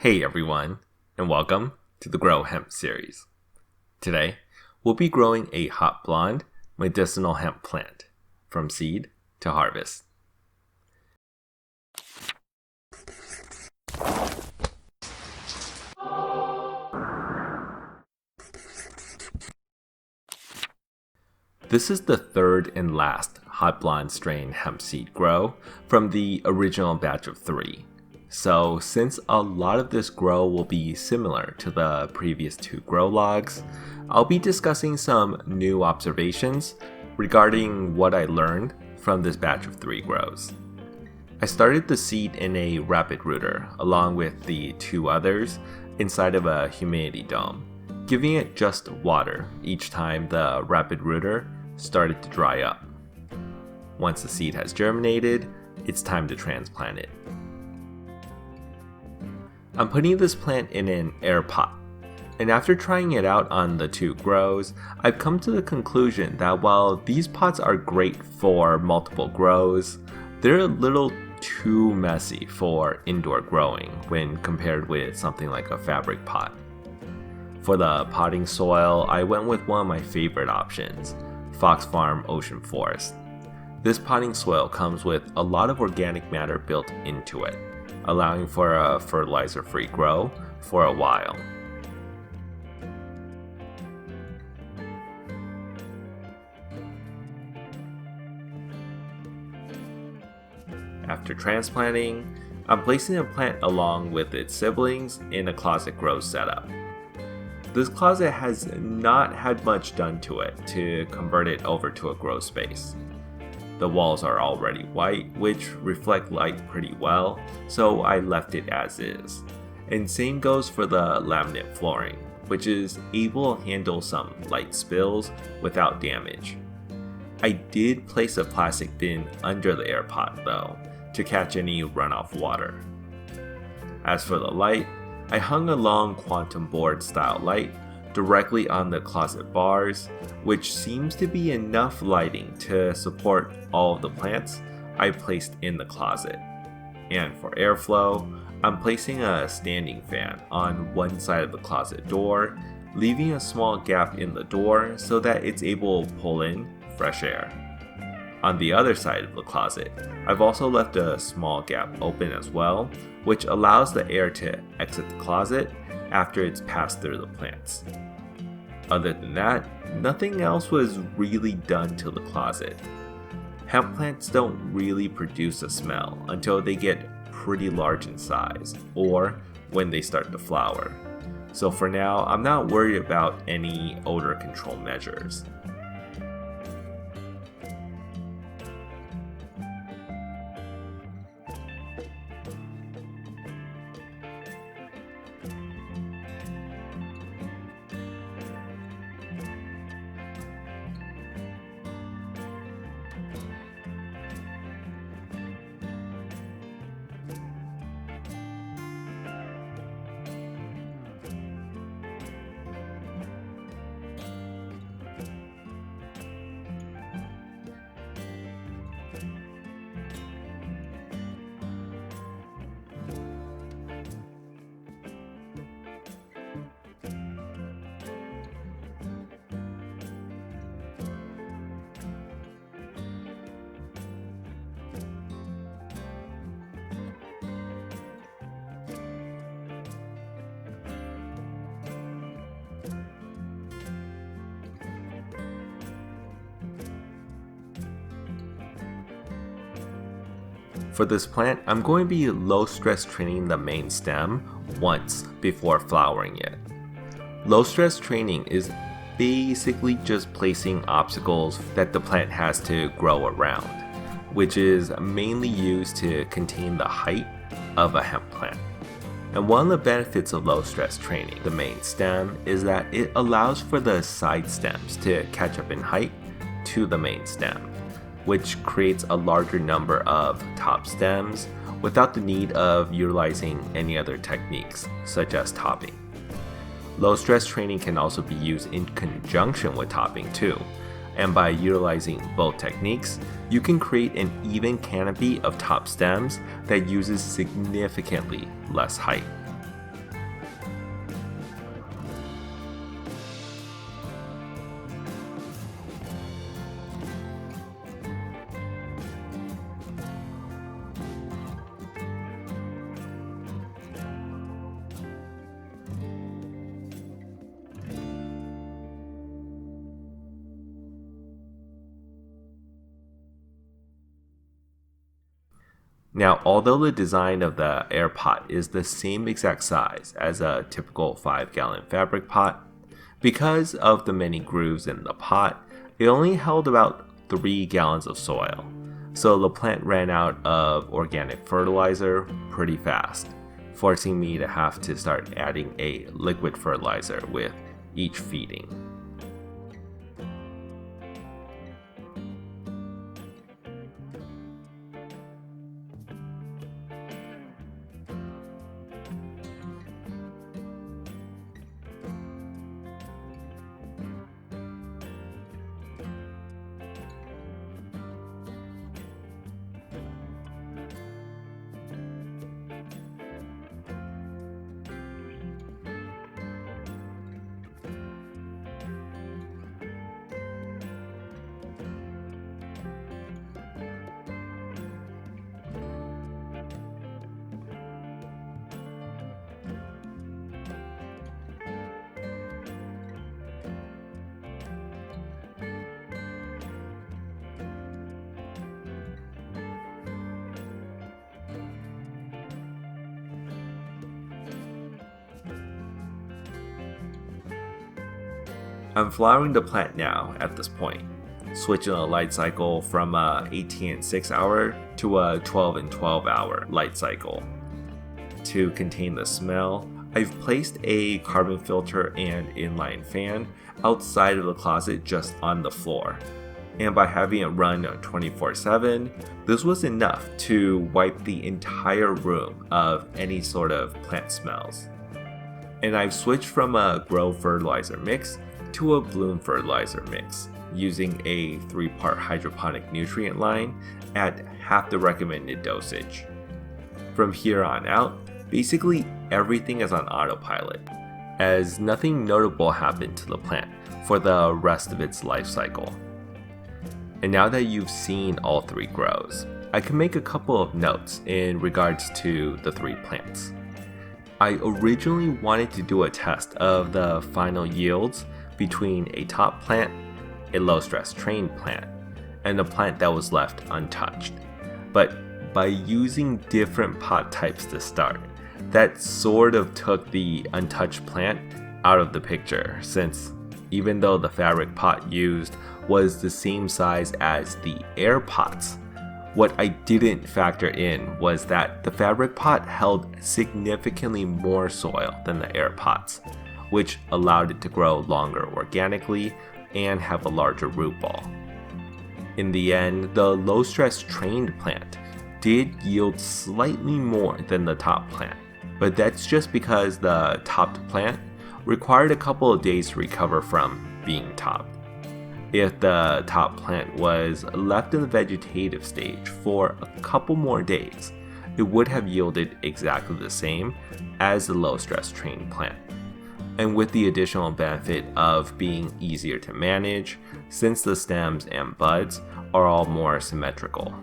Hey everyone, and welcome to the Grow Hemp series. Today, we'll be growing a hot blonde medicinal hemp plant, from seed to harvest. This is the third and last hot blonde strain hemp seed grow from the original batch of 3. So since a lot of this grow will be similar to the previous 2 grow logs, I'll be discussing some new observations regarding what I learned from this batch of 3 grows. I started the seed in a rapid rooter along with the 2 others inside of a humidity dome, giving it just water each time the rapid rooter started to dry up. Once the seed has germinated, it's time to transplant it. I'm putting this plant in an air pot, and after trying it out on the 2 grows, I've come to the conclusion that while these pots are great for multiple grows, they're a little too messy for indoor growing when compared with something like a fabric pot. For the potting soil, I went with one of my favorite options, Fox Farm Ocean Forest. This potting soil comes with a lot of organic matter built into it, allowing for a fertilizer-free grow for a while. After transplanting, I'm placing the plant along with its siblings in a closet grow setup. This closet has not had much done to it to convert it over to a grow space. The walls are already white, which reflect light pretty well, so I left it as is. And same goes for the laminate flooring, which is able to handle some light spills without damage. I did place a plastic bin under the air pot though, to catch any runoff water. As for the light, I hung a long quantum board style light directly on the closet bars, which seems to be enough lighting to support all of the plants I placed in the closet. And for airflow, I'm placing a standing fan on one side of the closet door, leaving a small gap in the door so that it's able to pull in fresh air. On the other side of the closet, I've also left a small gap open as well, which allows the air to exit the closet after it's passed through the plants. Other than that, nothing else was really done to the closet. Hemp plants don't really produce a smell until they get pretty large in size, or when they start to flower. So for now, I'm not worried about any odor control measures. For this plant, I'm going to be low stress training the main stem once before flowering it. Low stress training is basically just placing obstacles that the plant has to grow around, which is mainly used to contain the height of a hemp plant. And one of the benefits of low stress training the main stem is that it allows for the side stems to catch up in height to the main stem, which creates a larger number of top stems without the need of utilizing any other techniques, such as topping. Low stress training can also be used in conjunction with topping too, and by utilizing both techniques, you can create an even canopy of top stems that uses significantly less height. Now, although the design of the air pot is the same exact size as a typical 5-gallon fabric pot, because of the many grooves in the pot, it only held about 3 gallons of soil, so the plant ran out of organic fertilizer pretty fast, forcing me to have to start adding a liquid fertilizer with each feeding. I'm flowering the plant now at this point, switching the light cycle from a 18 and 6 hour to a 12 and 12 hour light cycle. To contain the smell, I've placed a carbon filter and inline fan outside of the closet just on the floor. And by having it run 24/7, this was enough to wipe the entire room of any sort of plant smells. And I've switched from a grow fertilizer mix to a bloom fertilizer mix, using a 3-part hydroponic nutrient line at half the recommended dosage. From here on out, basically everything is on autopilot, as nothing notable happened to the plant for the rest of its life cycle. And now that you've seen all 3 grows, I can make a couple of notes in regards to the 3 plants. I originally wanted to do a test of the final yields between a top plant, a low-stress trained plant, and a plant that was left untouched. But by using different pot types to start, that sort of took the untouched plant out of the picture, since even though the fabric pot used was the same size as the air pots, what I didn't factor in was that the fabric pot held significantly more soil than the air pots, which allowed it to grow longer organically and have a larger root ball. In the end, the low-stress trained plant did yield slightly more than the top plant, but that's just because the topped plant required a couple of days to recover from being topped. If the top plant was left in the vegetative stage for a couple more days, it would have yielded exactly the same as the low-stress trained plant. And with the additional benefit of being easier to manage, since the stems and buds are all more symmetrical.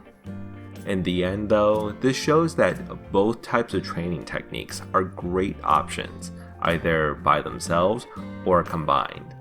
In the end though, this shows that both types of training techniques are great options, either by themselves or combined.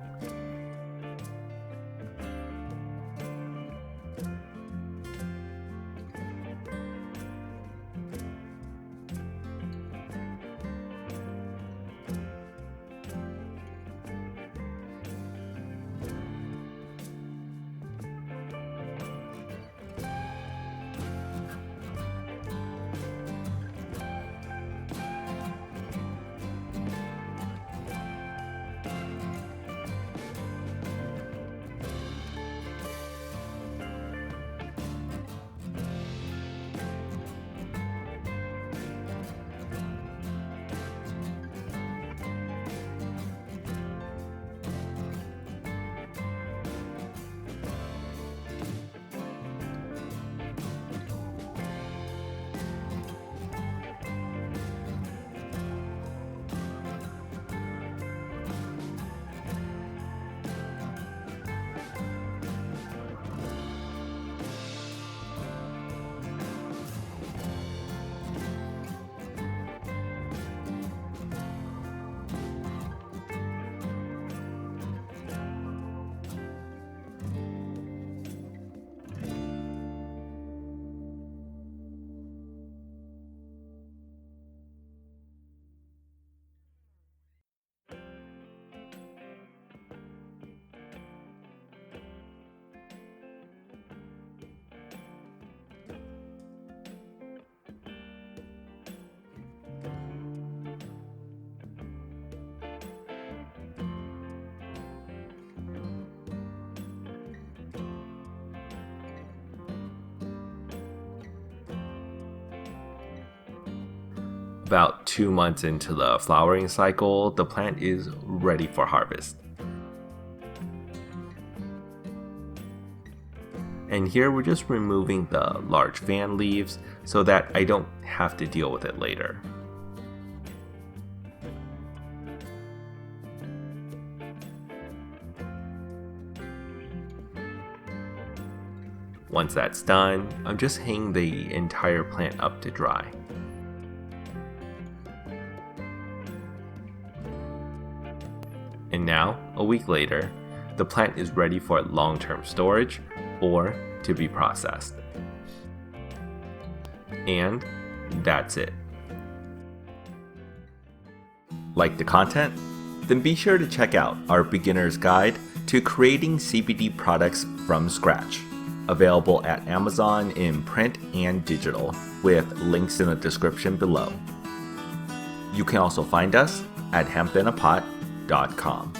About 2 months into the flowering cycle, the plant is ready for harvest. And here we're just removing the large fan leaves so that I don't have to deal with it later. Once that's done, I'm just hanging the entire plant up to dry. And now, a week later, the plant is ready for long-term storage or to be processed. And that's it. Like the content? Then be sure to check out our beginner's guide to creating CBD products from scratch, available at Amazon in print and digital, with links in the description below. You can also find us at hempinapot.com.